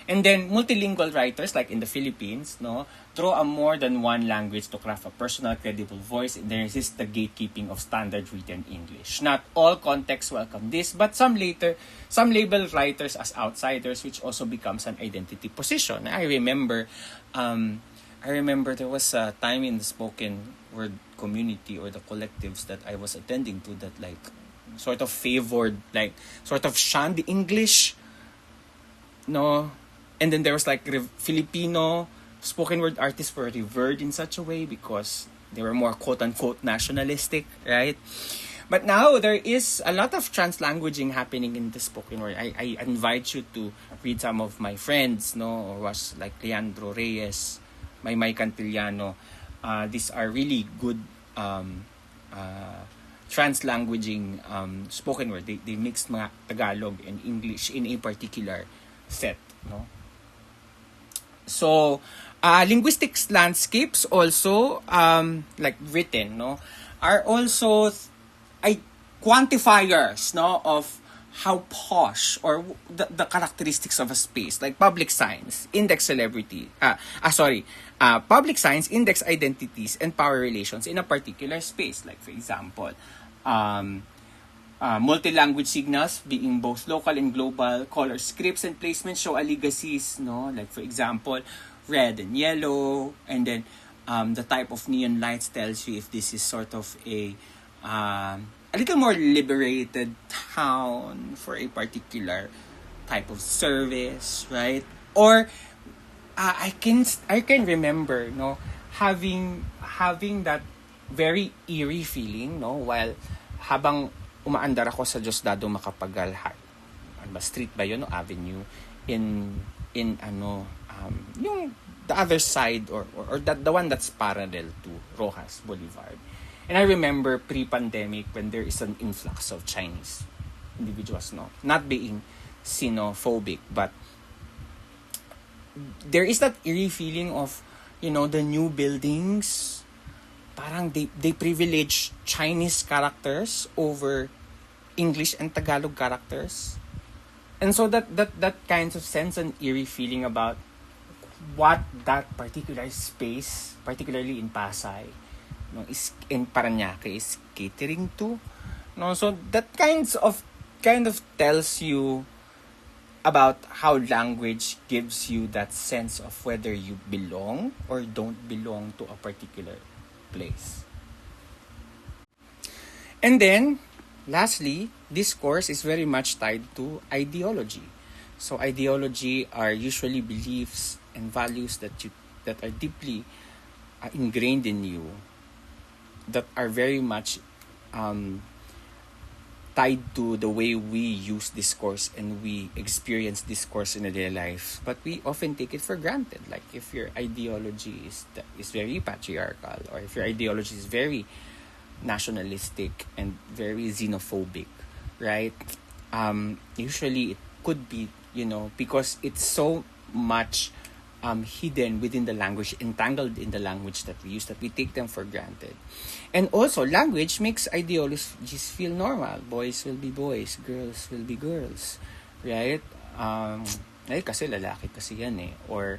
Speaker 1: And then multilingual writers, like in the Philippines, no, draw a more than one language to craft a personal, credible voice and then resist the gatekeeping of standard written English. Not all contexts welcome this, but some label writers as outsiders, which also becomes an identity position. I remember there was a time in the spoken word community or the collectives that I was attending to that like sort of favored, like sort of shunned English, no. And then there was like Filipino spoken word artists were revered in such a way because they were more quote-unquote nationalistic, right? But now there is a lot of trans-languaging happening in the spoken word. I invite you to read some of my friends, no, or was like Leandro Reyes, Maymay Cantillano. These are really good trans-languaging spoken word. They mix mga Tagalog and English in a particular set, no? So, linguistics landscapes also, like written, no, are also quantifiers, no, of how posh or the characteristics of a space, like public signs, index celebrity, public signs, index identities, and power relations in a particular space. Like, for example, multi-language signals being both local and global, color scripts and placements show a legacies, no? Like for example, red and yellow, and then the type of neon lights tells you if this is sort of a little more liberated town for a particular type of service, right? Or I can remember, no, having that very eerie feeling, no, while habang umaandar ako sa Diosdado Macapagal, street ba yun o avenue in yung the other side or the one that's parallel to Rojas Boulevard. And I remember pre-pandemic when there is an influx of Chinese individuals, no, not being xenophobic, but there is that eerie feeling of, you know, the new buildings, parang they privilege Chinese characters over English and Tagalog characters. And so that kind of sense an eerie feeling about what that particular space, particularly in Pasay, no, is in Parañaque, is catering to. No, so that kind of tells you about how language gives you that sense of whether you belong or don't belong to a particular place. And then, lastly, discourse is very much tied to ideology. So ideology are usually beliefs and values that are deeply ingrained in you, that are very much tied to the way we use discourse and we experience discourse in a daily life, but we often take it for granted. Like if your ideology is very patriarchal, or if your ideology is very nationalistic and very xenophobic, right? Usually it could be, you know, because it's so much hidden within the language, entangled in the language that we use, that we take them for granted. And also, language makes ideologies feel normal. Boys will be boys, girls will be girls, right? Kasi lalaki kasi yan eh. Or,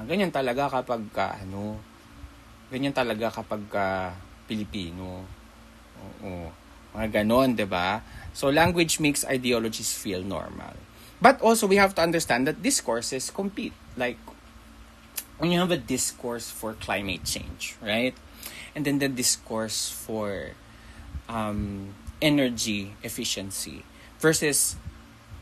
Speaker 1: ganyan talaga kapag Pilipino. Oo. Mga ganon, diba? So, language makes ideologies feel normal. But also, we have to understand that discourses compete. Like, when you have a discourse for climate change, right? And then the discourse for energy efficiency versus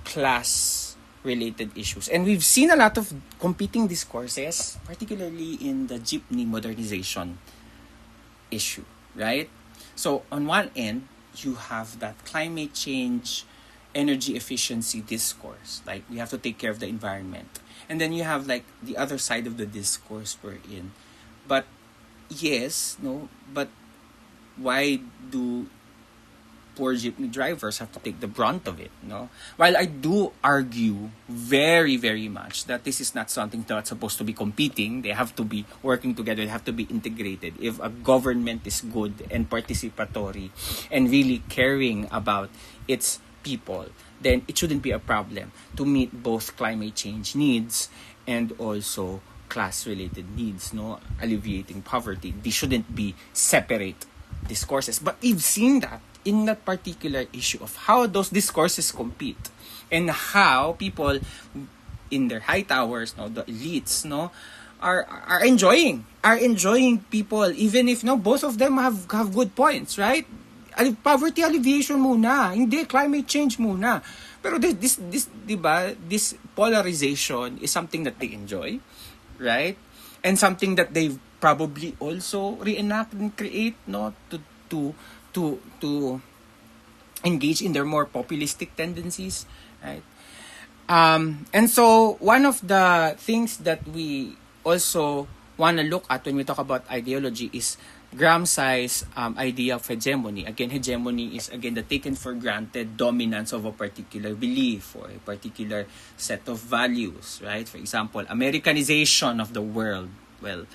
Speaker 1: class related issues. And we've seen a lot of competing discourses, particularly in the jeepney modernization issue, right? So on one end, you have that climate change, energy efficiency discourse, like we have to take care of the environment. And then you have like the other side of the discourse we're in. But yes, no, but why do poor jeepney drivers have to take the brunt of it, no? While I do argue very, very much that this is not something that's supposed to be competing, they have to be working together, they have to be integrated. If a government is good and participatory and really caring about its people, then it shouldn't be a problem to meet both climate change needs and also class-related needs, no? Alleviating poverty. They shouldn't be separate discourses. But we've seen that in that particular issue of how those discourses compete and how people in their high towers, no, the elites, no, are enjoying people, even if no both of them have good points, right? Poverty alleviation muna, hindi climate change muna. Pero this diba, this polarization is something that they enjoy, right? And something that they probably also reenact and create, no, to engage in their more populistic tendencies, right? And so one of the things that we also want to look at when we talk about ideology is Gramsci's idea of hegemony. Again, hegemony is again the taken for granted dominance of a particular belief or a particular set of values, right? For example, Americanization of the world. Well,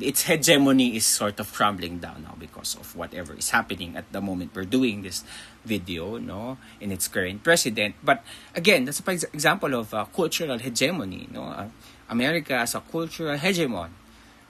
Speaker 1: its hegemony is sort of crumbling down now because of whatever is happening at the moment we're doing this video, no, in its current president. But again, that's an example of cultural hegemony, no, America as a cultural hegemon,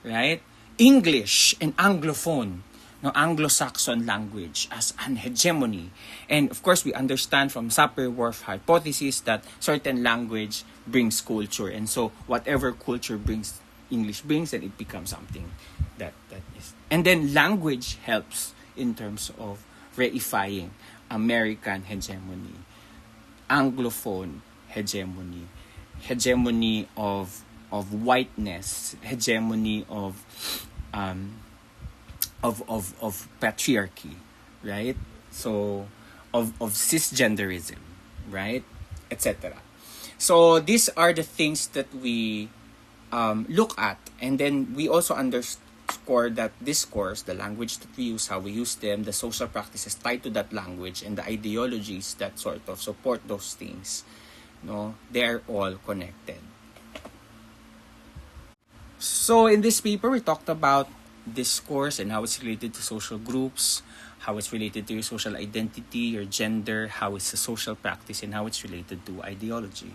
Speaker 1: right? English and Anglophone, no, Anglo-Saxon language as an hegemony. And of course, we understand from Sapir-Whorf hypothesis that certain language brings culture, and so whatever culture brings English brings, and it becomes something that is. And then language helps in terms of reifying American hegemony, Anglophone hegemony, hegemony of whiteness, hegemony of patriarchy, right? So of cisgenderism, right, etc. So these are the things that we look at, and then we also underscore that discourse, the language that we use, how we use them, the social practices tied to that language, and the ideologies that sort of support those things, no, they're all connected. So in this paper, we talked about discourse and how it's related to social groups, how it's related to your social identity, your gender, how it's a social practice, and how it's related to ideology.